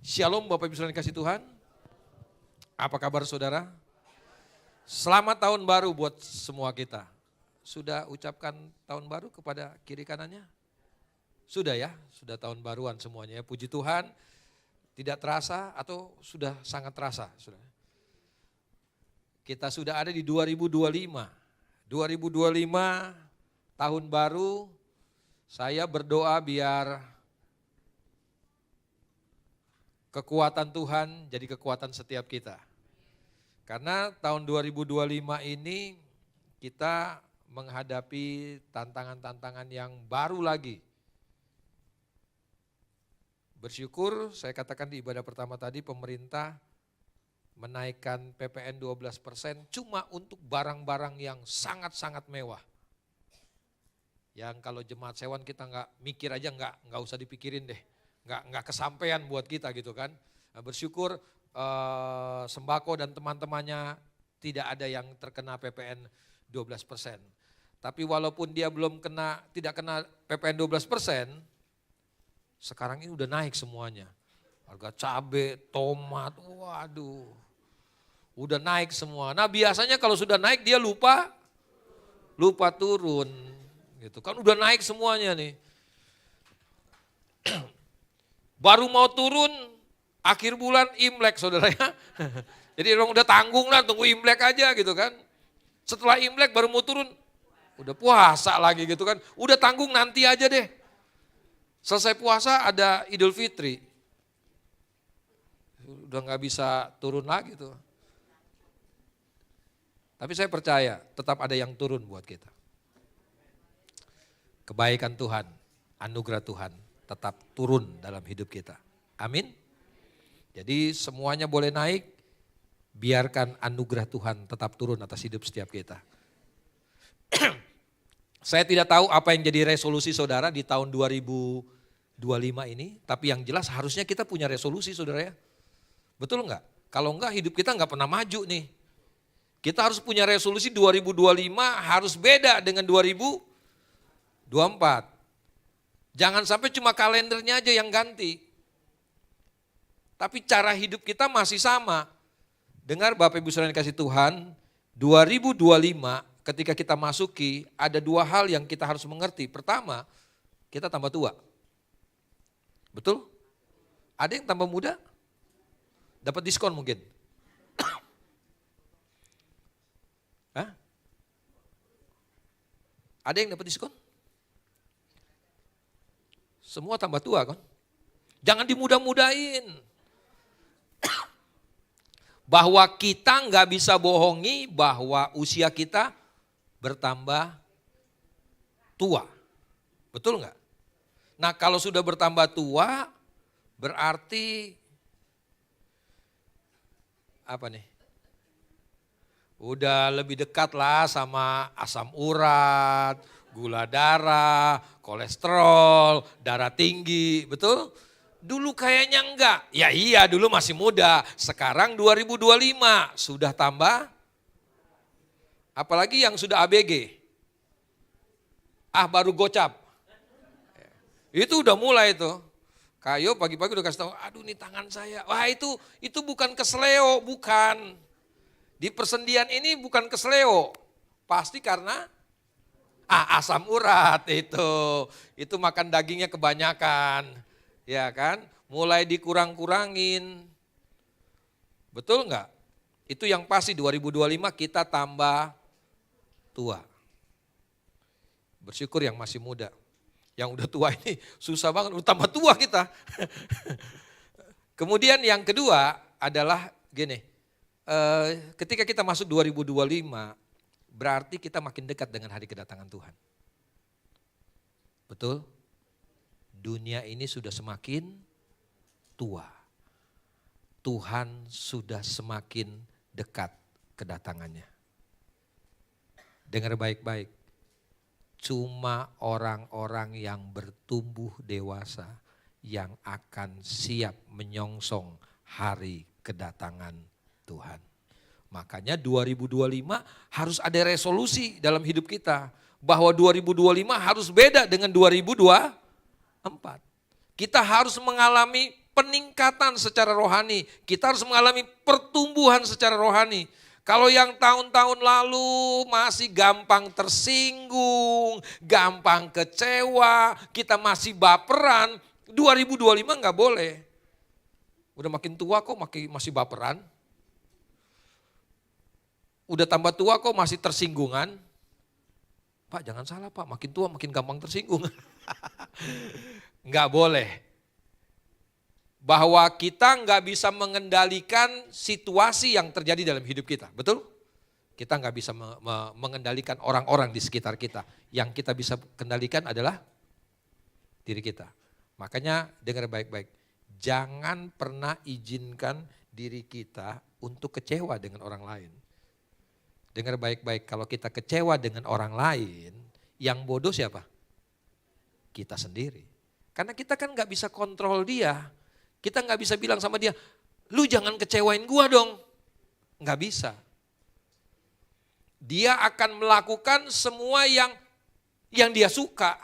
Shalom Bapak Ibu Saudara kasih Tuhan. Apa kabar saudara? Selamat tahun baru buat semua kita. Sudah ucapkan tahun baru kepada kiri kanannya? Sudah ya, sudah tahun baruan semuanya ya. Puji Tuhan, tidak terasa atau sudah sangat terasa? Sudah. Kita sudah ada di 2025. 2025 tahun baru, saya berdoa biar kekuatan Tuhan jadi kekuatan setiap kita. Karena tahun 2025 ini kita menghadapi tantangan-tantangan yang baru lagi. Bersyukur, saya katakan di ibadah pertama tadi, pemerintah menaikkan PPN 12% cuma untuk barang-barang yang sangat-sangat mewah. Yang kalau jemaat sewan kita nggak mikir aja, nggak usah dipikirin deh. Nggak kesampaian buat kita gitu kan. Nah, bersyukur sembako dan teman-temannya tidak ada yang terkena PPN 12%. Tapi walaupun dia tidak kena PPN 12%, sekarang ini udah naik semuanya. Harga cabai, tomat, waduh. Udah naik semua. Nah biasanya kalau sudah naik dia lupa turun. Gitu kan udah naik semuanya nih. Baru mau turun akhir bulan Imlek saudara ya. Jadi orang udah tanggung lah, tunggu Imlek aja gitu kan. Setelah Imlek baru mau turun, udah puasa lagi gitu kan. Udah tanggung nanti aja deh. Selesai puasa ada Idul Fitri. Udah gak bisa turun lagi tuh. Tapi saya percaya tetap ada yang turun buat kita. Kebaikan Tuhan, anugerah Tuhan tetap turun dalam hidup kita. Amin. Jadi semuanya boleh naik, biarkan anugerah Tuhan tetap turun atas hidup setiap kita. Saya tidak tahu apa yang jadi resolusi saudara di tahun 2025 ini, tapi yang jelas harusnya kita punya resolusi saudara ya. Betul enggak? Kalau enggak hidup kita enggak pernah maju nih. Kita harus punya resolusi 2025 harus beda dengan 2024. Jangan sampai cuma kalendernya aja yang ganti. Tapi cara hidup kita masih sama. Dengar Bapak Ibu Saudara yang kasih Tuhan, 2025 ketika kita masuki ada dua hal yang kita harus mengerti. Pertama, kita tambah tua. Betul? Ada yang tambah muda? Dapat diskon mungkin? Hah? Ada yang dapat diskon? Semua tambah tua kan? Jangan dimudah-mudahin. Bahwa kita nggak bisa bohongi bahwa usia kita bertambah tua. Betul nggak? Nah kalau sudah bertambah tua berarti apa nih? Udah lebih dekat lah sama asam urat, gula darah, kolesterol, darah tinggi, betul? Dulu kayaknya enggak, ya iya dulu masih muda, sekarang 2025 sudah tambah, apalagi yang sudah ABG, baru gocap, itu udah mulai tuh. Kayo pagi-pagi udah kasih tahu, aduh nih tangan saya, wah itu bukan kesleo, bukan. Di persendian ini bukan kesleo, pasti karena asam urat itu makan dagingnya kebanyakan, ya kan? Mulai dikurang-kurangin, betul enggak? Itu yang pasti 2025 kita tambah tua. Bersyukur yang masih muda, yang udah tua ini susah banget, udah tambah tua kita. Kemudian yang kedua adalah gini, ketika kita masuk 2025, berarti kita makin dekat dengan hari kedatangan Tuhan. Betul? Dunia ini sudah semakin tua. Tuhan sudah semakin dekat kedatangannya. Dengar baik-baik. Cuma orang-orang yang bertumbuh dewasa yang akan siap menyongsong hari kedatangan Tuhan. Makanya 2025 harus ada resolusi dalam hidup kita. Bahwa 2025 harus beda dengan 2024. Kita harus mengalami peningkatan secara rohani. Kita harus mengalami pertumbuhan secara rohani. Kalau yang tahun-tahun lalu masih gampang tersinggung, gampang kecewa, kita masih baperan, 2025 nggak boleh. Udah makin tua kok masih baperan. Udah tambah tua kok masih tersinggungan. Pak jangan salah Pak, makin tua makin gampang tersinggung. Nggak boleh. Bahwa kita nggak bisa mengendalikan situasi yang terjadi dalam hidup kita, betul? Kita nggak bisa mengendalikan orang-orang di sekitar kita. Yang kita bisa kendalikan adalah diri kita. Makanya dengar baik-baik, jangan pernah izinkan diri kita untuk kecewa dengan orang lain. Dengar baik-baik, kalau kita kecewa dengan orang lain, yang bodoh siapa? Kita sendiri. Karena kita kan nggak bisa kontrol dia. Kita nggak bisa bilang sama dia, lu jangan kecewain gua dong. Nggak bisa. Dia akan melakukan semua yang dia suka.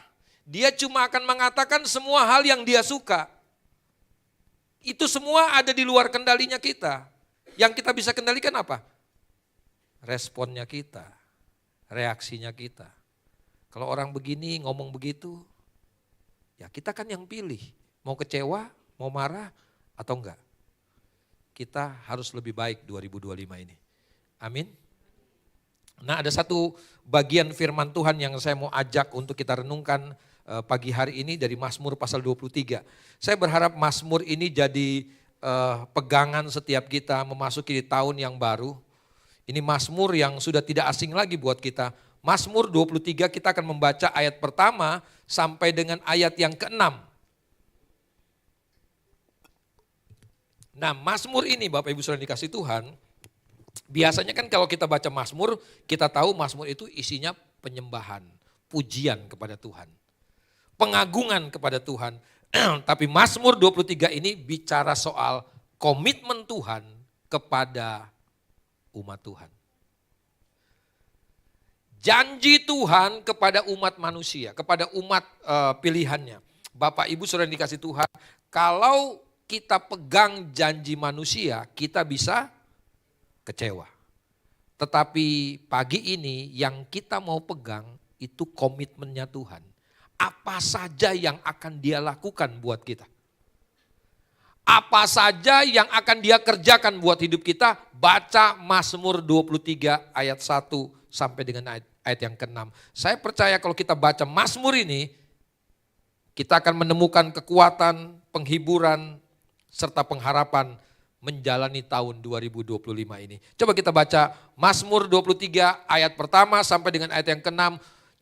Dia cuma akan mengatakan semua hal yang dia suka. Itu semua ada di luar kendalinya kita. Yang kita bisa kendalikan apa? Responnya kita, reaksinya kita. Kalau orang begini ngomong begitu, ya kita kan yang pilih. Mau kecewa, mau marah atau enggak. Kita harus lebih baik 2025 ini. Amin. Nah ada satu bagian firman Tuhan yang saya mau ajak untuk kita renungkan pagi hari ini dari Mazmur pasal 23. Saya berharap Mazmur ini jadi pegangan setiap kita memasuki tahun yang baru. Ini Mazmur yang sudah tidak asing lagi buat kita. Mazmur 23 kita akan membaca ayat pertama sampai dengan ayat yang ke-6. Nah Mazmur ini Bapak Ibu Saudara dikasih Tuhan, biasanya kan kalau kita baca Mazmur, kita tahu Mazmur itu isinya penyembahan, pujian kepada Tuhan. Pengagungan kepada Tuhan. Tapi Mazmur 23 ini bicara soal komitmen Tuhan kepada umat Tuhan. Janji Tuhan kepada umat manusia, kepada umat pilihannya. Bapak Ibu Saudara dikasih Tuhan, kalau kita pegang janji manusia, kita bisa kecewa. Tetapi pagi ini yang kita mau pegang itu komitmennya Tuhan. Apa saja yang akan Dia lakukan buat kita. Apa saja yang akan Dia kerjakan buat hidup kita, baca Mazmur 23 ayat 1 sampai dengan ayat yang ke-6. Saya percaya kalau kita baca Mazmur ini, kita akan menemukan kekuatan, penghiburan, serta pengharapan menjalani tahun 2025 ini. Coba kita baca Mazmur 23 ayat pertama sampai dengan ayat yang ke-6.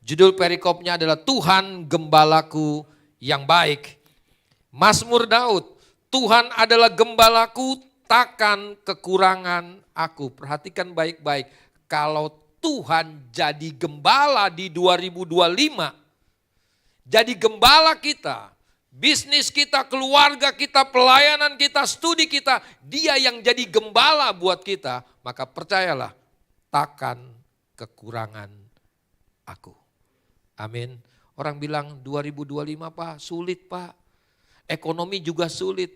Judul perikopnya adalah Tuhan Gembalaku yang baik. Mazmur Daud, Tuhan adalah gembalaku, takkan kekurangan aku. Perhatikan baik-baik, kalau Tuhan jadi gembala di 2025, jadi gembala kita, bisnis kita, keluarga kita, pelayanan kita, studi kita, Dia yang jadi gembala buat kita, maka percayalah, takkan kekurangan aku. Amin. Orang bilang 2025 Pak, sulit Pak. Ekonomi juga sulit.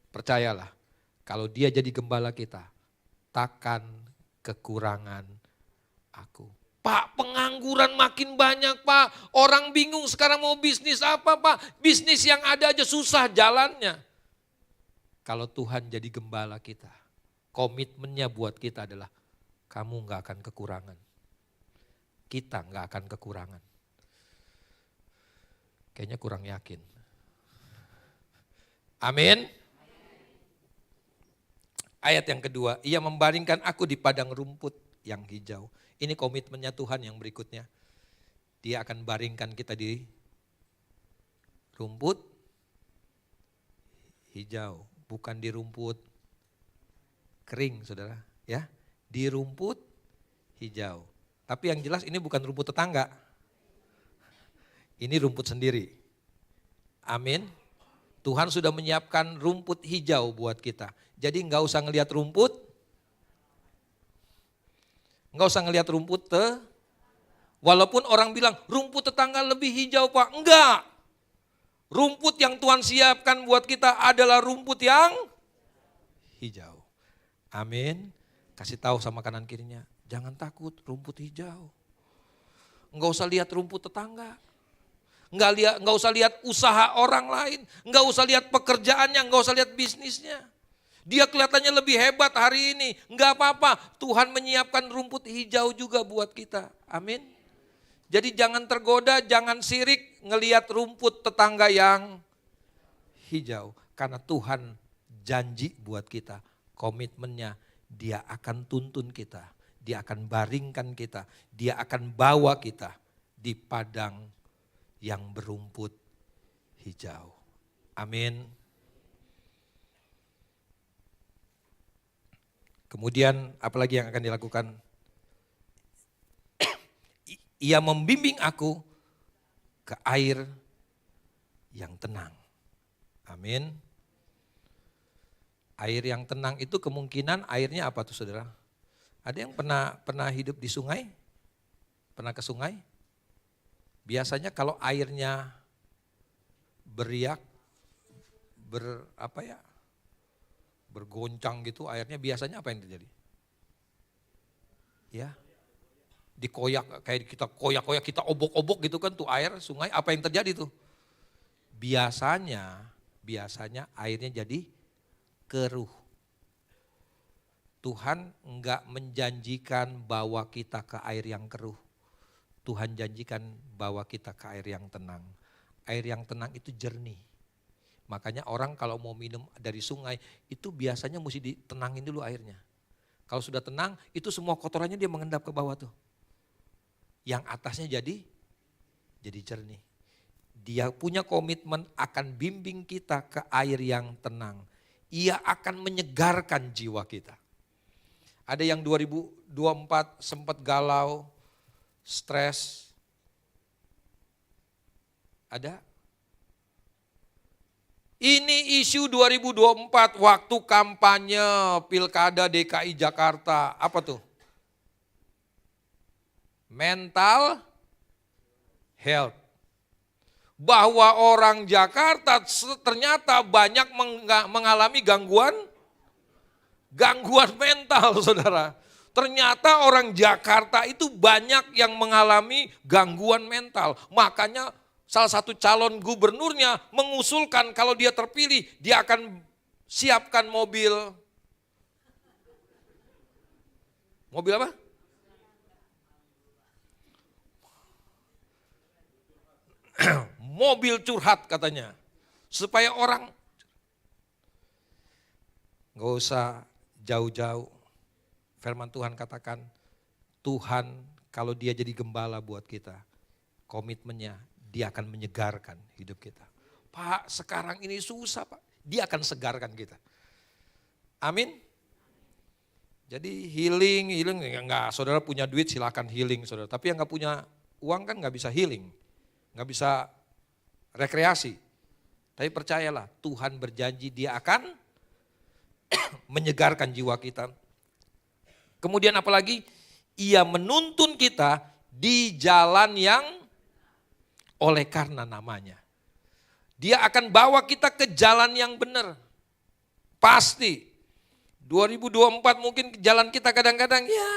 Percayalah, kalau Dia jadi gembala kita, takkan kekurangan aku. Pak, pengangguran makin banyak Pak. Orang bingung sekarang mau bisnis apa Pak. Bisnis yang ada aja susah jalannya. Kalau Tuhan jadi gembala kita, komitmennya buat kita adalah kamu gak akan kekurangan. Kita gak akan kekurangan. Kayaknya kurang yakin. Amin. Ayat yang kedua, Ia membaringkan aku di padang rumput yang hijau. Ini komitmennya Tuhan yang berikutnya. Dia akan baringkan kita di rumput hijau, bukan di rumput kering, saudara. Ya, di rumput hijau. Tapi yang jelas ini bukan rumput tetangga. Ini rumput sendiri. Amin. Tuhan sudah menyiapkan rumput hijau buat kita. Jadi enggak usah ngelihat rumput. Enggak usah ngelihat rumput walaupun orang bilang rumput tetangga lebih hijau Pak. Enggak. Rumput yang Tuhan siapkan buat kita adalah rumput yang hijau. Amin. Kasih tahu sama kanan kirinya, jangan takut rumput hijau. Enggak usah lihat rumput tetangga. Enggak usah lihat usaha orang lain. Enggak usah lihat pekerjaannya, enggak usah lihat bisnisnya. Dia kelihatannya lebih hebat hari ini. Enggak apa-apa, Tuhan menyiapkan rumput hijau juga buat kita. Amin. Jadi jangan tergoda, jangan sirik ngelihat rumput tetangga yang hijau. Karena Tuhan janji buat kita, komitmennya Dia akan tuntun kita. Dia akan baringkan kita, Dia akan bawa kita di padang yang berumput hijau. Amin. Kemudian apalagi yang akan dilakukan? Ia membimbing aku ke air yang tenang. Amin. Air yang tenang itu kemungkinan airnya apa tuh saudara? Ada yang pernah hidup di sungai? Pernah ke sungai? Biasanya kalau airnya beriak, bergoncang gitu, airnya biasanya apa yang terjadi? Ya, dikoyak, kayak kita koyak-koyak, kita obok-obok gitu kan tuh air sungai, apa yang terjadi tuh? Biasanya airnya jadi keruh. Tuhan enggak menjanjikan bawa kita ke air yang keruh. Tuhan janjikan bawa kita ke air yang tenang. Air yang tenang itu jernih. Makanya orang kalau mau minum dari sungai itu biasanya mesti ditenangin dulu airnya. Kalau sudah tenang itu semua kotorannya dia mengendap ke bawah tuh. Yang atasnya jadi jernih. Dia punya komitmen akan bimbing kita ke air yang tenang. Ia akan menyegarkan jiwa kita. Ada yang 2024 sempat galau, stres. Ada? Ini isu 2024 waktu kampanye Pilkada DKI Jakarta. Apa tuh? Mental health. Bahwa orang Jakarta ternyata banyak mengalami gangguan mental, saudara. Ternyata orang Jakarta itu banyak yang mengalami gangguan mental. Makanya salah satu calon gubernurnya mengusulkan kalau dia terpilih, dia akan siapkan mobil. Mobil apa? Mobil curhat katanya. Supaya orang gak usah jauh-jauh. Firman Tuhan katakan, Tuhan kalau dia jadi gembala buat kita, komitmennya dia akan menyegarkan hidup kita. Pak, sekarang ini susah Pak, dia akan segarkan kita. Amin. Jadi healing enggak, saudara punya duit silakan healing saudara. Tapi yang enggak punya uang kan enggak bisa healing, enggak bisa rekreasi. Tapi percayalah, Tuhan berjanji dia akan menyegarkan jiwa kita. Kemudian apalagi? Ia menuntun kita di jalan yang oleh karena namanya. Dia akan bawa kita ke jalan yang benar. Pasti. 2024 mungkin jalan kita kadang-kadang ya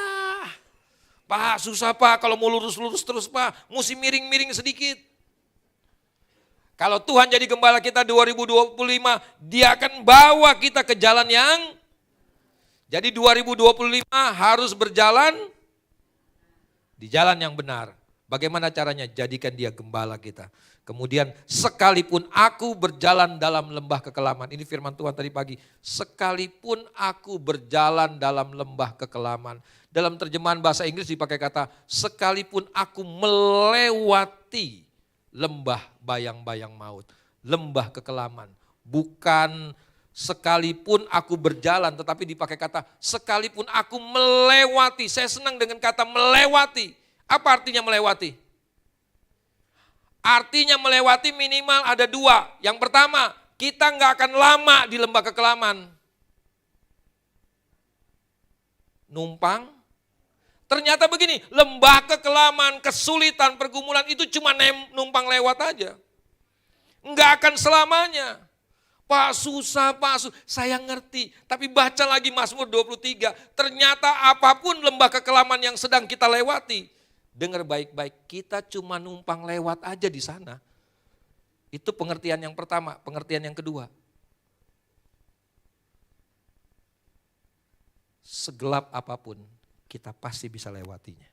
Pak susah Pak kalau mau lurus-lurus terus Pak. Mesti miring-miring sedikit. Kalau Tuhan jadi gembala kita 2025, dia akan bawa kita ke jalan yang, jadi 2025 harus berjalan di jalan yang benar. Bagaimana caranya? Jadikan dia gembala kita. Kemudian sekalipun aku berjalan dalam lembah kekelaman. Ini firman Tuhan tadi pagi. Sekalipun aku berjalan dalam lembah kekelaman. Dalam terjemahan bahasa Inggris dipakai kata sekalipun aku melewati lembah bayang-bayang maut. Lembah kekelaman. Bukan sekalipun aku berjalan, tetapi dipakai kata sekalipun aku melewati. Saya senang dengan kata melewati. Apa artinya melewati? Artinya melewati minimal ada dua. Yang pertama, kita nggak akan lama di lembah kekelaman. Numpang. Ternyata begini, lembah kekelaman, kesulitan, pergumulan itu cuma numpang lewat aja. Enggak akan selamanya. Pak susah, saya ngerti. Tapi baca lagi Mazmur 23, ternyata apapun lembah kekelaman yang sedang kita lewati. Dengar baik-baik, kita cuma numpang lewat aja di sana. Itu pengertian yang pertama, pengertian yang kedua. Segelap apapun, kita pasti bisa lewatinya.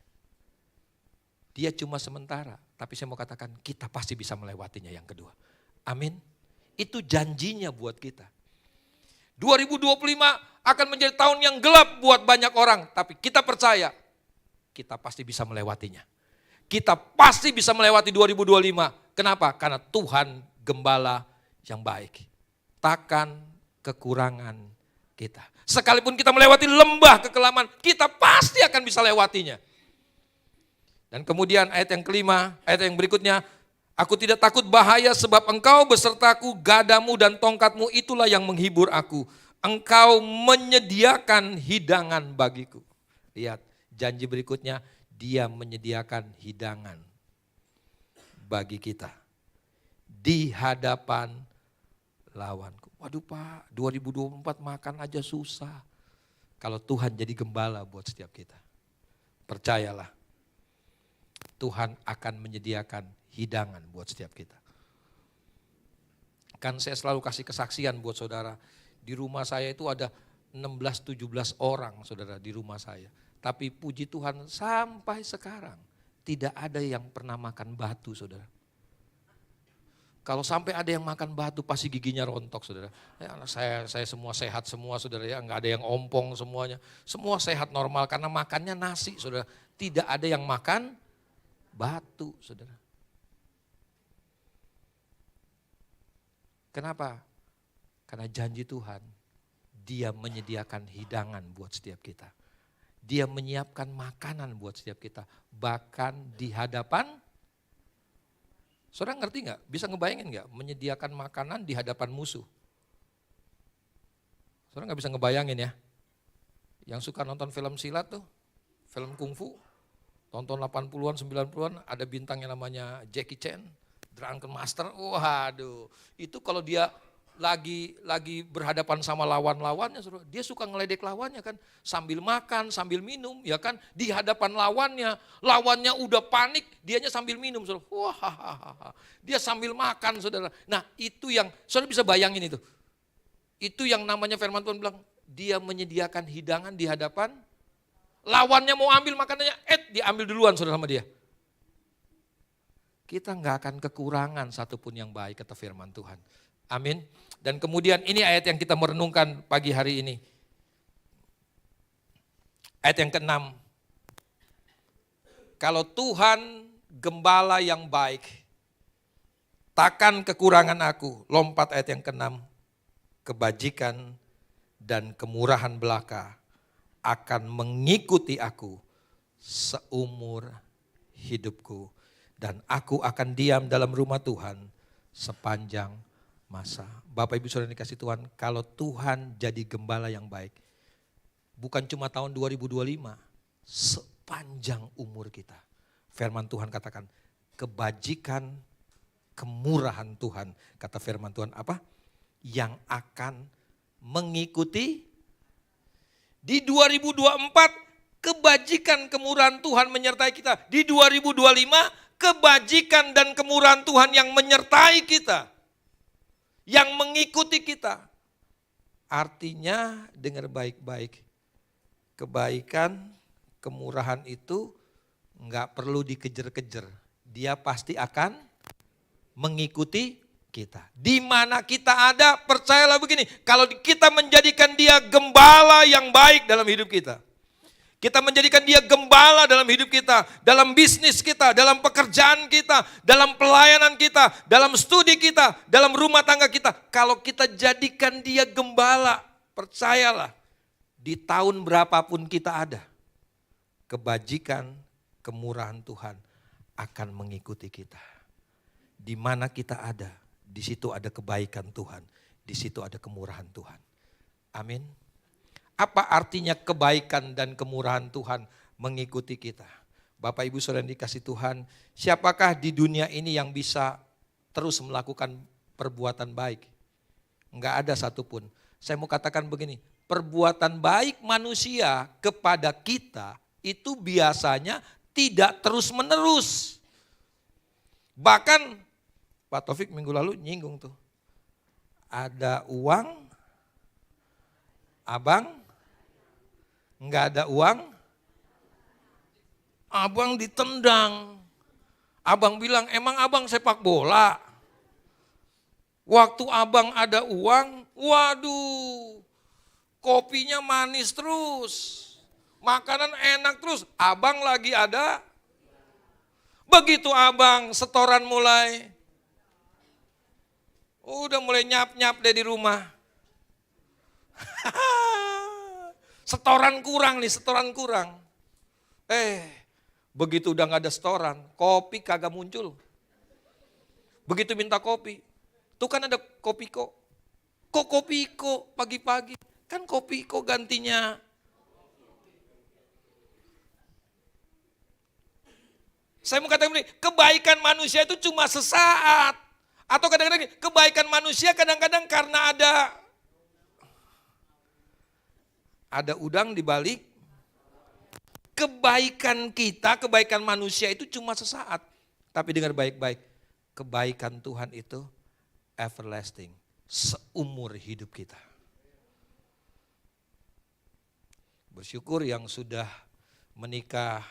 Dia cuma sementara, tapi saya mau katakan kita pasti bisa melewatinya yang kedua. Amin. Itu janjinya buat kita. 2025 akan menjadi tahun yang gelap buat banyak orang, tapi kita percaya kita pasti bisa melewatinya. Kita pasti bisa melewati 2025. Kenapa? Karena Tuhan gembala yang baik. Takkan kekurangan kita. Sekalipun kita melewati lembah kekelaman, kita pasti akan bisa lewatinya. Dan kemudian ayat yang kelima, ayat yang berikutnya, aku tidak takut bahaya sebab engkau besertaku, gadamu dan tongkatmu itulah yang menghibur aku. Engkau menyediakan hidangan bagiku. Lihat, janji berikutnya, dia menyediakan hidangan bagi kita. Di hadapan lawanku. Waduh Pak, 2024 makan aja susah. Kalau Tuhan jadi gembala buat setiap kita. Percayalah, Tuhan akan menyediakan hidangan buat setiap kita. Kan saya selalu kasih kesaksian buat saudara. Di rumah saya itu ada 16-17 orang saudara di rumah saya. Tapi puji Tuhan sampai sekarang tidak ada yang pernah makan batu saudara. Kalau sampai ada yang makan batu pasti giginya rontok saudara. Ya, saya semua sehat semua saudara ya, nggak ada yang ompong semuanya. Semua sehat normal karena makannya nasi saudara. Tidak ada yang makan batu saudara. Kenapa? Karena janji Tuhan, dia menyediakan hidangan buat setiap kita. Dia menyiapkan makanan buat setiap kita. Bahkan di hadapan, saudara ngerti gak? Bisa ngebayangin gak? Menyediakan makanan di hadapan musuh. Saudara gak bisa ngebayangin ya? Yang suka nonton film silat tuh, film kungfu, tonton 80-an, 90-an, ada bintang yang namanya Jackie Chan, Drunken Master, waduh. Itu kalau dia lagi berhadapan sama lawan-lawannya, dia suka ngeledek lawannya kan, sambil makan, sambil minum, ya kan, di hadapan lawannya udah panik, dianya sambil minum, saudara. Wah, dia sambil makan, saudara. Nah itu yang, saudara bisa bayangin itu yang namanya firman Tuhan bilang, dia menyediakan hidangan di hadapan, lawannya mau ambil makanannya, diambil duluan saudara sama dia. Kita nggak akan kekurangan satupun yang baik kata firman Tuhan. Amin. Dan kemudian ini ayat yang kita merenungkan pagi hari ini. Ayat yang ke-6. Kalau Tuhan gembala yang baik, takkan kekurangan aku. Lompat ayat yang ke-6. Kebajikan dan kemurahan belaka akan mengikuti aku seumur hidupku. Dan aku akan diam dalam rumah Tuhan sepanjang masa. Bapak Ibu Saudara dikasih Tuhan, kalau Tuhan jadi gembala yang baik, bukan cuma tahun 2025, sepanjang umur kita. Firman Tuhan katakan, kebajikan, kemurahan Tuhan, kata firman Tuhan apa? Yang akan mengikuti di 2024, kebajikan, kemurahan Tuhan menyertai kita. Di 2025, kebajikan dan kemurahan Tuhan yang menyertai kita. Yang mengikuti kita. Artinya dengar baik-baik. Kebaikan, kemurahan itu enggak perlu dikejar-kejar. Dia pasti akan mengikuti kita. Di mana kita ada, percayalah begini. Kalau kita menjadikan dia gembala yang baik dalam hidup kita. Kita menjadikan dia gembala dalam hidup kita, dalam bisnis kita, dalam pekerjaan kita, dalam pelayanan kita, dalam studi kita, dalam rumah tangga kita. Kalau kita jadikan dia gembala, percayalah, di tahun berapapun kita ada, kebajikan, kemurahan Tuhan akan mengikuti kita. Di mana kita ada, di situ ada kebaikan Tuhan, di situ ada kemurahan Tuhan. Amin. Apa artinya kebaikan dan kemurahan Tuhan mengikuti kita? Bapak Ibu Saudara yang dikasih Tuhan, siapakah di dunia ini yang bisa terus melakukan perbuatan baik. Enggak ada satupun. Saya mau katakan begini, perbuatan baik manusia kepada kita itu biasanya tidak terus menerus. Bahkan Pak Taufik minggu lalu nyinggung tuh. Ada uang, abang, enggak ada uang, abang ditendang. Abang bilang, emang abang sepak bola? Waktu abang ada uang, waduh, kopinya manis terus, makanan enak terus, abang lagi ada. Begitu abang setoran mulai, udah mulai nyap-nyap deh di rumah. Setoran kurang nih, setoran kurang. Begitu udah gak ada setoran, kopi kagak muncul. Begitu minta kopi, tuh kan ada Kopiko. Kok Kopiko pagi-pagi? Kan Kopiko gantinya. Saya mau katakan begini, kebaikan manusia itu cuma sesaat. Atau kadang-kadang kebaikan manusia kadang-kadang karena ada udang di balik. Kebaikan kita, kebaikan manusia itu cuma sesaat. Tapi dengar baik-baik, kebaikan Tuhan itu everlasting, seumur hidup kita. Bersyukur yang sudah menikah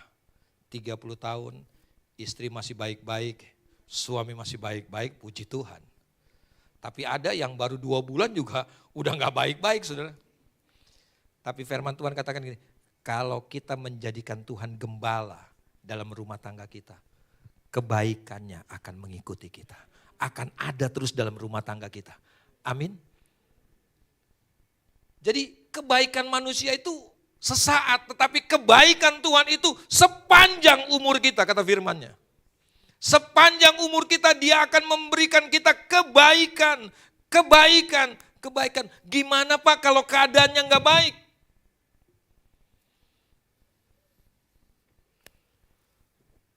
30 tahun, istri masih baik-baik, suami masih baik-baik, puji Tuhan. Tapi ada yang baru 2 bulan juga udah gak baik-baik, saudara. Tapi firman Tuhan katakan gini, kalau kita menjadikan Tuhan gembala dalam rumah tangga kita, kebaikannya akan mengikuti kita. Akan ada terus dalam rumah tangga kita. Amin. Jadi kebaikan manusia itu sesaat, tetapi kebaikan Tuhan itu sepanjang umur kita, kata firman-Nya. Sepanjang umur kita Dia akan memberikan kita kebaikan, kebaikan, kebaikan. Gimana Pak kalau keadaannya gak baik?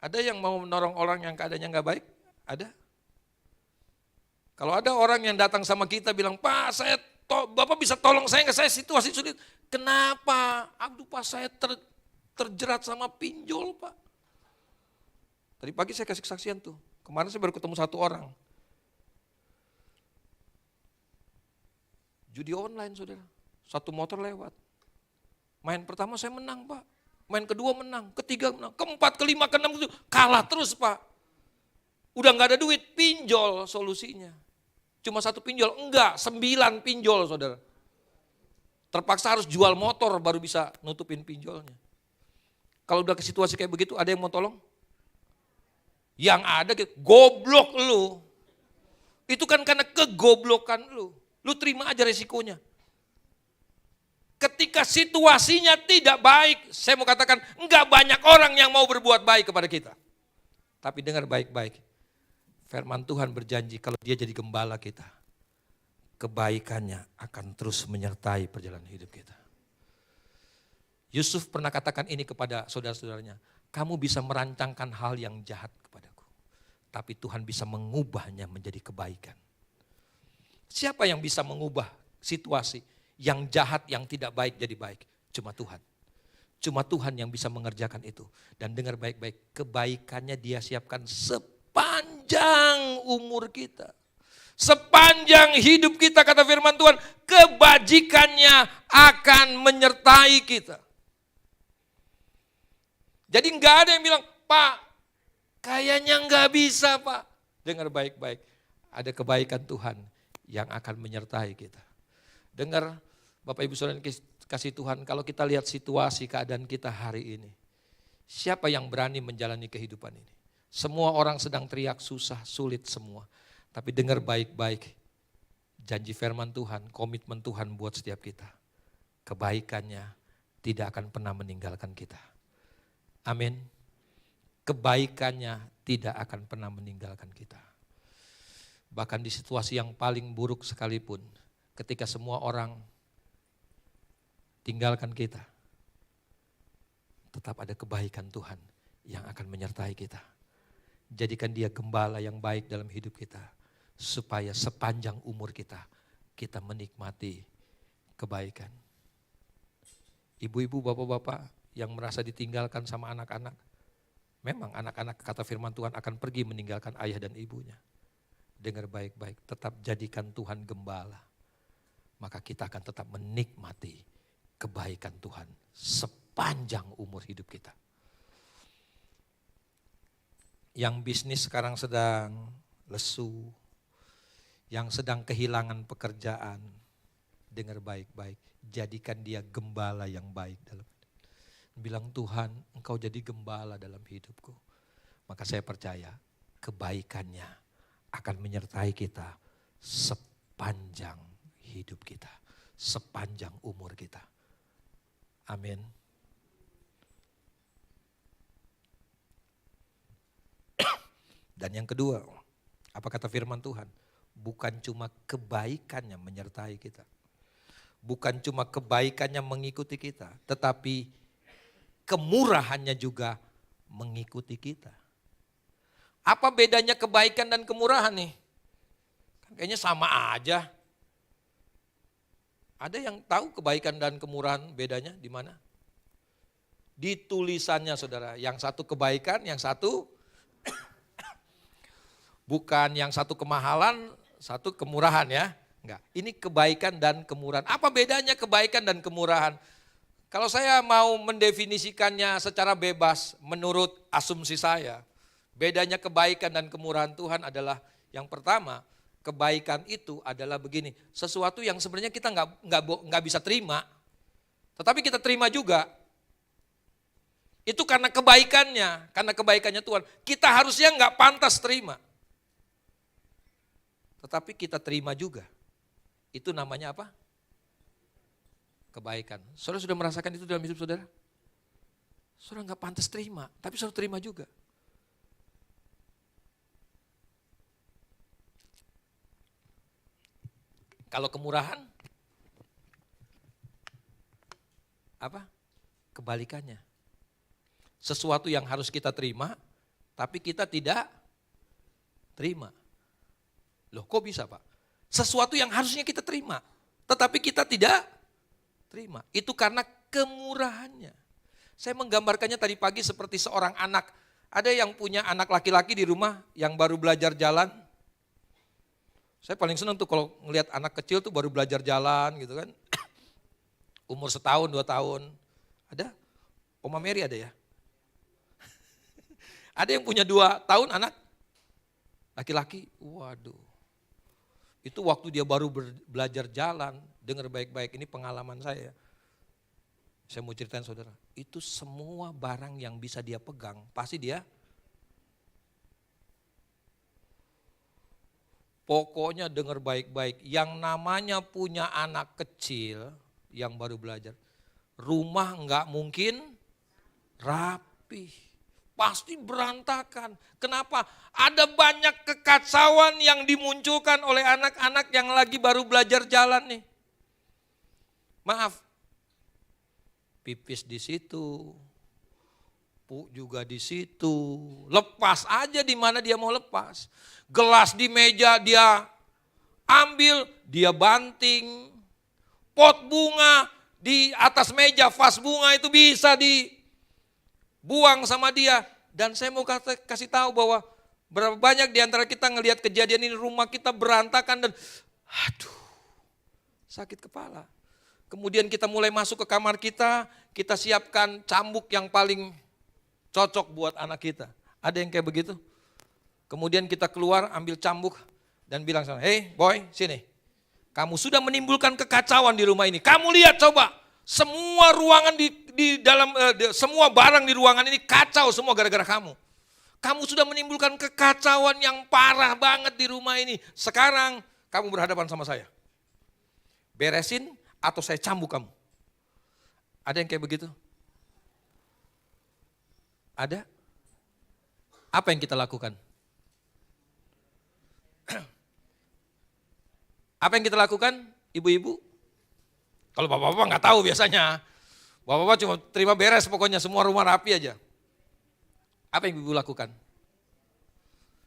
Ada yang mau menolong orang yang keadaannya gak baik? Ada? Kalau ada orang yang datang sama kita bilang, Pak Bapak bisa tolong saya nggak, saya situasi sulit. Kenapa? Aduh Pak, saya terjerat sama pinjol Pak. Tadi pagi saya kasih kesaksian tuh. Kemarin saya baru ketemu 1 orang. Judi online saudara. 1 motor lewat. Main pertama saya menang Pak. Main kedua menang, ketiga menang, keempat, kelima, keenam, kalah terus Pak. Udah gak ada duit, pinjol solusinya. Cuma 1 pinjol, enggak, 9 pinjol saudara. Terpaksa harus jual motor baru bisa nutupin pinjolnya. Kalau udah ke situasi kayak begitu, ada yang mau tolong? Yang ada, goblok lu. Itu kan karena kegoblokan lu. Lu terima aja resikonya. Ketika situasinya tidak baik, saya mau katakan enggak banyak orang yang mau berbuat baik kepada kita. Tapi dengar baik-baik, firman Tuhan berjanji kalau Dia jadi gembala kita, kebaikannya akan terus menyertai perjalanan hidup kita. Yusuf pernah katakan ini kepada saudara-saudaranya, kamu bisa merancangkan hal yang jahat kepadaku, tapi Tuhan bisa mengubahnya menjadi kebaikan. Siapa yang bisa mengubah situasi yang jahat, yang tidak baik jadi baik? Cuma Tuhan. Cuma Tuhan yang bisa mengerjakan itu. Dan dengar baik-baik, kebaikannya Dia siapkan sepanjang umur kita. Sepanjang hidup kita, kata firman Tuhan, kebajikannya akan menyertai kita. Jadi enggak ada yang bilang, Pak, kayaknya enggak bisa Pak. Dengar baik-baik, ada kebaikan Tuhan yang akan menyertai kita. Dengar Bapak Ibu Saudara kasih Tuhan, kalau kita lihat situasi keadaan kita hari ini, siapa yang berani menjalani kehidupan ini? Semua orang sedang teriak susah, sulit semua. Tapi dengar baik-baik, janji firman Tuhan, komitmen Tuhan buat setiap kita. Kebaikannya tidak akan pernah meninggalkan kita. Amin. Kebaikannya tidak akan pernah meninggalkan kita. Bahkan di situasi yang paling buruk sekalipun, ketika semua orang tinggalkan kita, tetap ada kebaikan Tuhan yang akan menyertai kita. Jadikan Dia gembala yang baik dalam hidup kita. supaya sepanjang umur kita menikmati kebaikan. Ibu-ibu, bapak-bapak yang merasa ditinggalkan sama anak-anak, memang anak-anak kata firman Tuhan akan pergi meninggalkan ayah dan ibunya. Dengar baik-baik, tetap jadikan Tuhan gembala. Maka kita akan tetap menikmati kebaikan Tuhan sepanjang umur hidup kita. Yang bisnis sekarang sedang lesu, yang sedang kehilangan pekerjaan, dengar baik-baik, jadikan dia gembala yang baik dalam hidup. Bilang, Tuhan, Engkau jadi gembala dalam hidupku. Maka saya percaya kebaikannya akan menyertai kita sepanjang hidup kita, sepanjang umur kita. Amin. Dan yang kedua, apa kata firman Tuhan? Bukan cuma kebaikannya menyertai kita. Bukan cuma kebaikannya mengikuti kita, tetapi kemurahannya juga mengikuti kita. Apa bedanya kebaikan dan kemurahan nih? Kayaknya sama aja. Ada yang tahu kebaikan dan kemurahan bedanya di mana? Di tulisannya, saudara. Yang satu kebaikan, yang satu bukan, yang satu kemahalan, satu kemurahan ya. Enggak, ini kebaikan dan kemurahan. Apa bedanya kebaikan dan kemurahan? Kalau saya mau mendefinisikannya secara bebas menurut asumsi saya, bedanya kebaikan dan kemurahan Tuhan adalah yang pertama, kebaikan itu adalah begini, sesuatu yang sebenarnya kita nggak bisa terima, tetapi kita terima juga. Itu karena kebaikannya Tuhan. Kita harusnya nggak pantas terima. Tetapi kita terima juga. Itu namanya apa? Kebaikan. Saudara sudah merasakan itu dalam hidup saudara? Saudara nggak pantas terima, tapi saudara terima juga. Kalau kemurahan, apa? Kebalikannya. Sesuatu yang harus kita terima, tapi kita tidak terima. Loh, kok bisa, Pak? Sesuatu yang harusnya kita terima, tetapi kita tidak terima. Itu karena kemurahannya. Saya menggambarkannya tadi pagi seperti seorang anak. Ada yang punya anak laki-laki di rumah yang baru belajar jalan. Saya paling senang tuh kalau ngelihat anak kecil tuh baru belajar jalan gitu kan. Umur 1 tahun, 2 tahun. Ada? Oma Mary ada ya? Ada yang punya 2 tahun anak laki-laki. Waduh. Itu waktu dia baru belajar jalan, dengar baik-baik, ini pengalaman saya. Saya mau ceritain saudara, itu semua barang yang bisa dia pegang, pasti dia. Pokoknya dengar baik-baik, yang namanya punya anak kecil yang baru belajar, rumah nggak mungkin rapi. Pasti berantakan. Kenapa? Ada banyak kekacauan yang dimunculkan oleh anak-anak yang lagi baru belajar jalan nih. Maaf, pipis di situ, pup juga di situ, lepas aja di mana dia mau lepas. Gelas di meja dia ambil, dia banting. Pot bunga di atas meja, vas bunga itu bisa dibuang sama dia. Dan saya mau kasih tahu bahwa berapa banyak di antara kita ngelihat kejadian ini, rumah kita berantakan dan aduh, sakit kepala. Kemudian kita mulai masuk ke kamar kita siapkan cambuk yang paling cocok buat anak kita. Ada yang kayak begitu? Kemudian kita keluar ambil cambuk dan bilang sama, hey boy sini. Kamu sudah menimbulkan kekacauan di rumah ini. Kamu lihat coba, semua ruangan di dalam semua barang di ruangan ini kacau semua gara-gara kamu. Kamu sudah menimbulkan kekacauan yang parah banget di rumah ini. Sekarang kamu berhadapan sama saya. Beresin atau saya cambuk kamu. Ada yang kayak begitu? Ada? Apa yang kita lakukan? Apa yang kita lakukan, ibu-ibu? Kalau bapak-bapak nggak tahu biasanya. Bapak-bapak cuma terima beres pokoknya, semua rumah rapi aja. Apa yang ibu lakukan?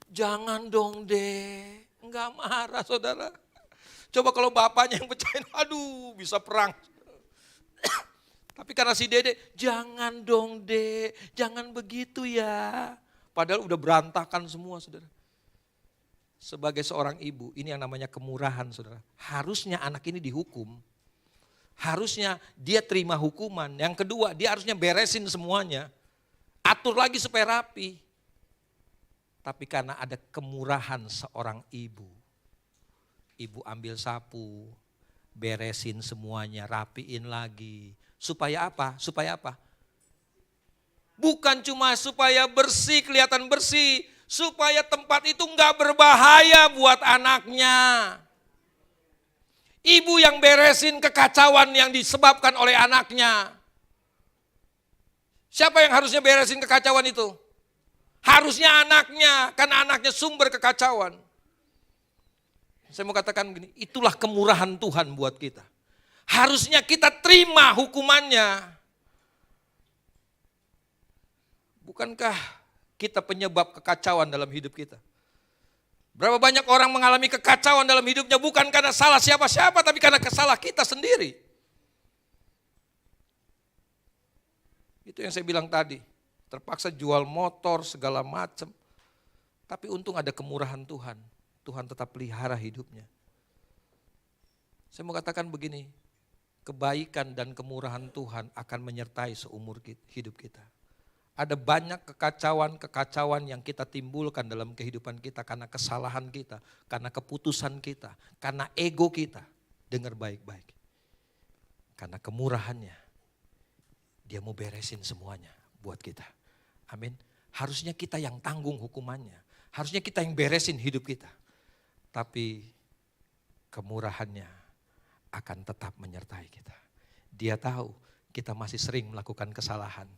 Jangan dong deh, Enggak marah saudara. Coba kalau bapaknya yang pecahin, aduh bisa perang. Tapi karena si Dede, jangan dong Dek, jangan begitu ya. Padahal udah berantakan semua saudara. Sebagai seorang ibu, ini yang namanya kemurahan saudara. Harusnya anak ini dihukum. Harusnya dia terima hukuman. Yang kedua, dia harusnya beresin semuanya. Atur lagi supaya rapi. Tapi karena ada kemurahan seorang ibu. Ibu ambil sapu, beresin semuanya, rapiin lagi. Supaya apa? Supaya apa? Bukan cuma supaya bersih, kelihatan bersih. Supaya tempat itu enggak berbahaya buat anaknya. Ibu yang beresin kekacauan yang disebabkan oleh anaknya. Siapa yang harusnya beresin kekacauan itu? Harusnya anaknya, karena anaknya sumber kekacauan. Saya mau katakan begini, itulah kemurahan Tuhan buat kita. Harusnya kita terima hukumannya. Bukankah kita penyebab kekacauan dalam hidup kita? Berapa banyak orang mengalami kekacauan dalam hidupnya bukan karena salah siapa-siapa, tapi karena kesalah kita sendiri. Itu yang saya bilang tadi, terpaksa jual motor segala macam. Tapi untung ada kemurahan Tuhan. Tuhan tetap pelihara hidupnya. Saya mau katakan begini, kebaikan dan kemurahan Tuhan akan menyertai seumur hidup kita. Ada banyak kekacauan yang kita timbulkan dalam kehidupan kita karena kesalahan kita, karena keputusan kita, karena ego kita. Dengar baik-baik. Karena kemurahannya, dia mau beresin semuanya buat kita. Amin. Harusnya kita yang tanggung hukumannya. Harusnya kita yang beresin hidup kita. Tapi kemurahannya akan tetap menyertai kita. Dia tahu kita masih sering melakukan kesalahan.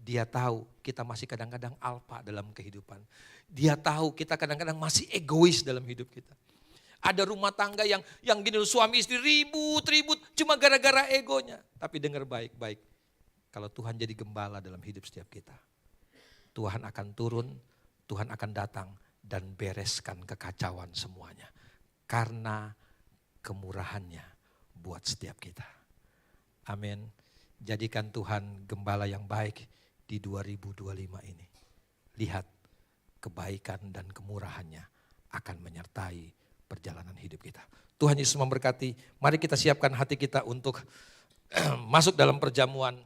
Dia tahu kita masih kadang-kadang alpa dalam kehidupan. Dia tahu kita kadang-kadang masih egois dalam hidup kita. Ada rumah tangga yang gini, suami istri ribut cuma gara-gara egonya. Tapi dengar baik-baik. Kalau Tuhan jadi gembala dalam hidup setiap kita. Tuhan akan turun, Tuhan akan datang dan bereskan kekacauan semuanya. Karena kemurahannya buat setiap kita. Amin. Jadikan Tuhan gembala yang baik di 2025 ini. Lihat kebaikan dan kemurahannya akan menyertai perjalanan hidup kita. Tuhan Yesus memberkati. Mari kita siapkan hati kita untuk masuk dalam perjamuan